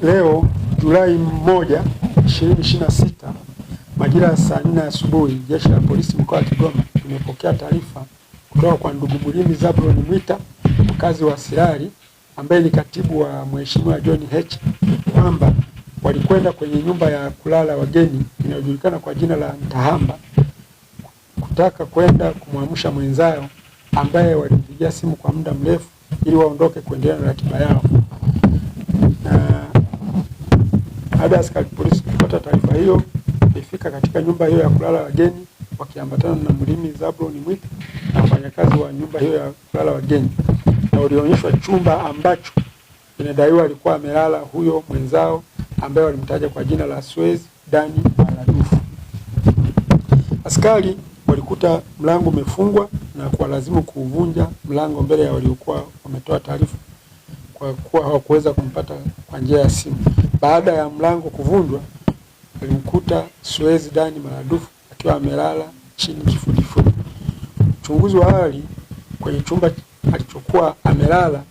Leo Julai 1, 2026 majira ya saa 4 asubuhi, Jeshi la Polisi mkoa wa Kigoma limepokea taarifa kutoka kwa ndugu Mulimi Zablon Mwita, mkazi wa Sirari, ambaye ni katibu wa Mheshimiwa John Heche, kwamba walikwenda kwenye nyumba ya kulala wageni inayojulikana kwa jina la Ntahamba kutaka kwenda kumwamsha mwenzao ambaye walimpigia simu kwa muda mrefu ili waondoke kuendelea na ratiba yao. Baada ya askari polisi kupata taarifa hiyo, walifika katika nyumba hiyo ya kulala wageni wakiambatana na Mulimi Zablon Mwita na wafanyakazi wa nyumba hiyo ya kulala wageni, na walionyeshwa chumba ambacho inadaiwa alikuwa amelala huyo mwenzao ambaye walimtaja kwa jina la Swezi Dani Maradufu. Askari walikuta mlango umefungwa na kuwalazimu kuvunja mlango mbele ya waliokuwa wametoa taarifa, kwa kuwa hawakuweza kumpata kwa njia ya simu. Baada ya mlango kuvunjwa, walimkuta Swezi Dani Maradufu akiwa amelala chini kifudifudi. Uchunguzi wa awali, kwenye chumba alichokuwa amelala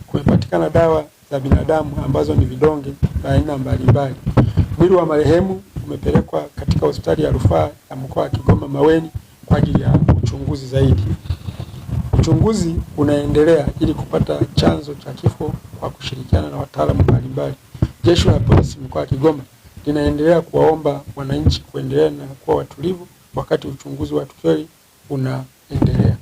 kumepatikana dawa za binadamu ambazo ni vidonge vya aina mbalimbali. Mwili wa marehemu umepelekwa katika hospitali ya rufaa ya mkoa wa Kigoma Maweni kwa ajili ya uchunguzi zaidi. Uchunguzi unaendelea ili kupata chanzo cha kifo kwa kushirikiana na wataalamu mbalimbali. Jeshi la Polisi mkoa wa Kigoma linaendelea kuwaomba wananchi kuendelea na kuwa watulivu wakati uchunguzi wa tukio unaendelea.